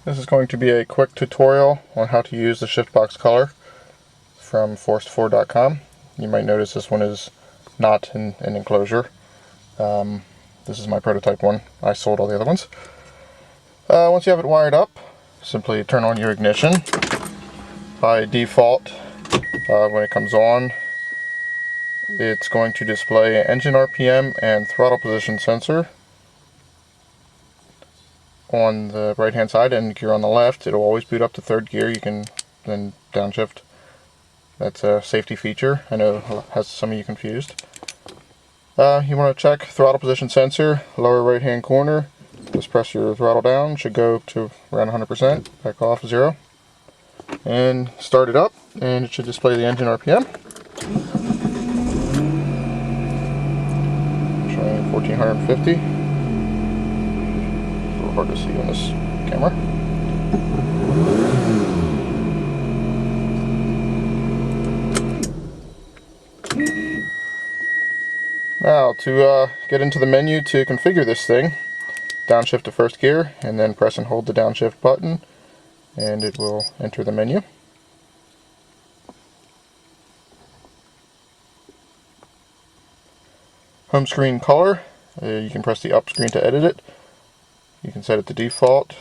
This is going to be a quick tutorial on how to use the shift box color from forced4.com. You might notice this one is not in an enclosure. This is my prototype one. I sold all the other ones. Once you have it wired up, simply turn on your ignition. By default, when it comes on, it's going to display engine RPM and throttle position sensor on the right hand side, and gear on the left. It'll always boot up to third gear. You can then downshift. That's a safety feature. I know it has some of you confused. You want to check throttle position sensor, lower right hand corner. Just press your throttle down, should go to around 100%, back off 0. And start it up, and it should display the engine RPM. Showing 1450. A little hard to see on this camera. Now, to get into the menu to configure this thing, downshift to first gear, and then press and hold the downshift button, and it will enter the menu. Home screen color, you can press the up screen to edit it. You can set it to default.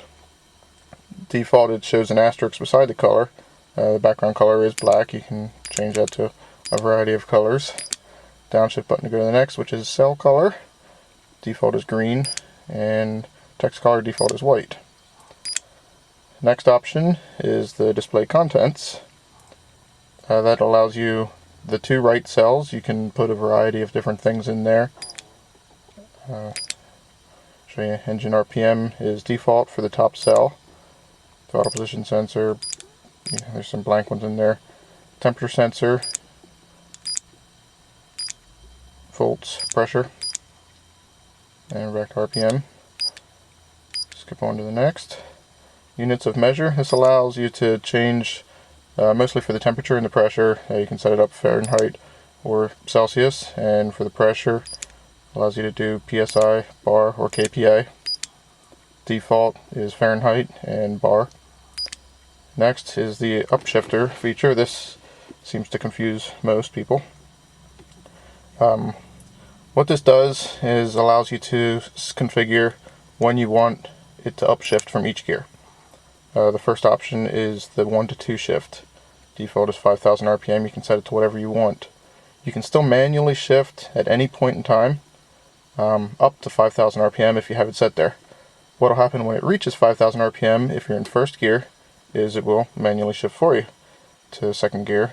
Default, it shows an asterisk beside the color. The background color is black. You can change that to a variety of colors. Downshift button to go to the next, which is cell color. Default is green, and text color default is white. Next option is the display contents. That allows you the two right cells. You can put a variety of different things in there. Show you engine RPM is default for the top cell. Throttle position sensor, there's some blank ones in there. Temperature sensor, volts, pressure, and back to RPM. Skip on to the next. Units of measure. This allows you to change mostly for the temperature and the pressure. You can set it up Fahrenheit or Celsius, and for the pressure allows you to do PSI, bar, or kPa. Default is Fahrenheit and bar. Next is the upshifter feature. This seems to confuse most people. What this does is allows you to configure when you want it to upshift from each gear. The first option is the 1 to 2 shift. Default is 5,000 RPM. You can set it to whatever you want. You can still manually shift at any point in time up to 5,000 RPM if you have it set there. What will happen when it reaches 5,000 RPM, if you're in first gear, is it will manually shift for you to second gear.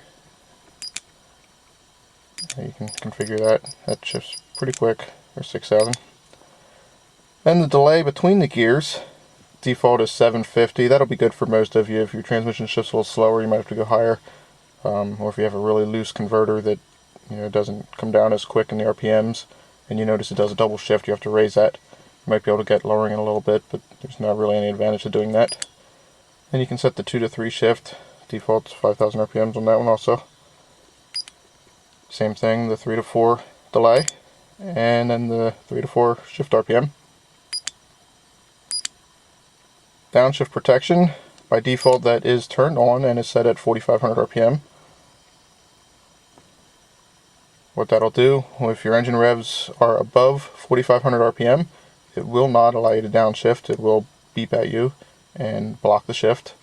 You can configure that. That shifts pretty quick. There's 6,000. Then the delay between the gears. Default is 750. That'll be good for most of you. If your transmission shifts a little slower, you might have to go higher. Or if you have a really loose converter that doesn't come down as quick in the RPMs, and you notice it does a double shift, you have to raise that. You might be able to get lowering it a little bit, but there's not really any advantage to doing that. And you can set the 2 to 3 shift. Default's 5,000 RPMs on that one also. Same thing, the 3 to 4 delay, and then the 3 to 4 shift RPM. Downshift protection, by default that is turned on and is set at 4,500 RPM. What that'll do, if your engine revs are above 4,500 RPM, it will not allow you to downshift. It will beep at you and block the shift.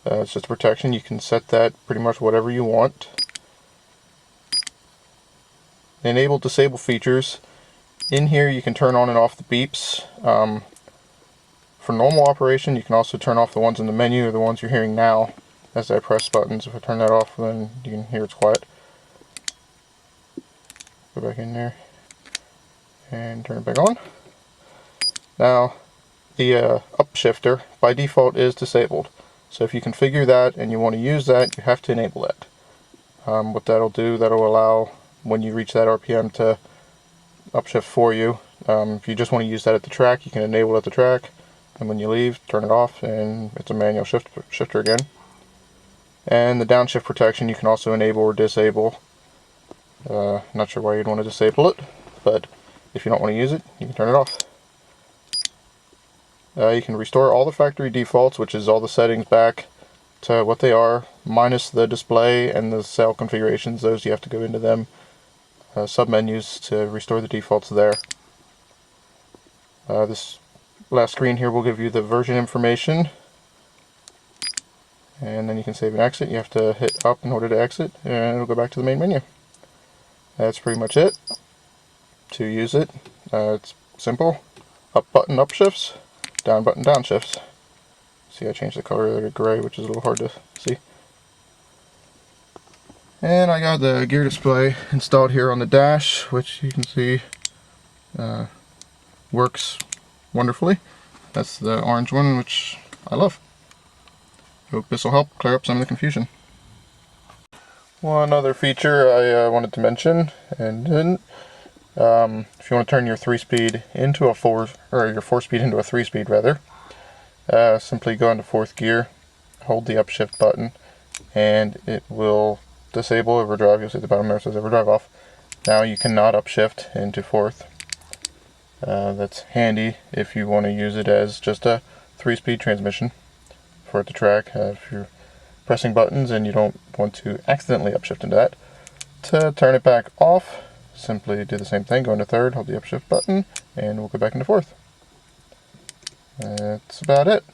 It's just protection. You can set that pretty much whatever you want. Enable disable features. In here you can turn on and off the beeps. For normal operation, you can also turn off the ones in the menu, or the ones you're hearing now as I press buttons. If I turn that off, then you can hear it's quiet. Go back in there and turn it back on. Now, the upshifter by default is disabled. So if you configure that and you want to use that, you have to enable that. What that'll do, that'll allow when you reach that RPM to upshift for you. If you just want to use that at the track, you can enable it at the track. And when you leave, turn it off, and it's a manual shifter again. And the downshift protection you can also enable or disable. Not sure why you'd want to disable it, but if you don't want to use it, you can turn it off. You can restore all the factory defaults, which is all the settings back to what they are, minus the display and the cell configurations. Those you have to go into them sub-menus to restore the defaults there. This last screen here will give you the version information, and then you can save and exit. You have to hit up in order to exit, and it'll go back to the main menu. That's pretty much it to use it. It's simple. Up button up shifts, down button down shifts. See, I changed the color there to gray, which is a little hard to see. And I got the gear display installed here on the dash, which you can see works wonderfully. That's the orange one, which I love. Hope this will help clear up some of the confusion. One other feature I wanted to mention, and didn't. If you want to turn your 3-speed into a 4, or your 4-speed into a 3-speed rather, simply go into 4th gear, hold the upshift button, and it will disable overdrive. You'll see at the bottom there it says overdrive off. Now you cannot upshift into 4th. That's handy if you want to use it as just a 3-speed transmission for it to track. If you're pressing buttons and you don't want to accidentally upshift into that. To turn it back off, simply do the same thing. Go into 3rd, hold the upshift button, and we'll go back into 4th. That's about it.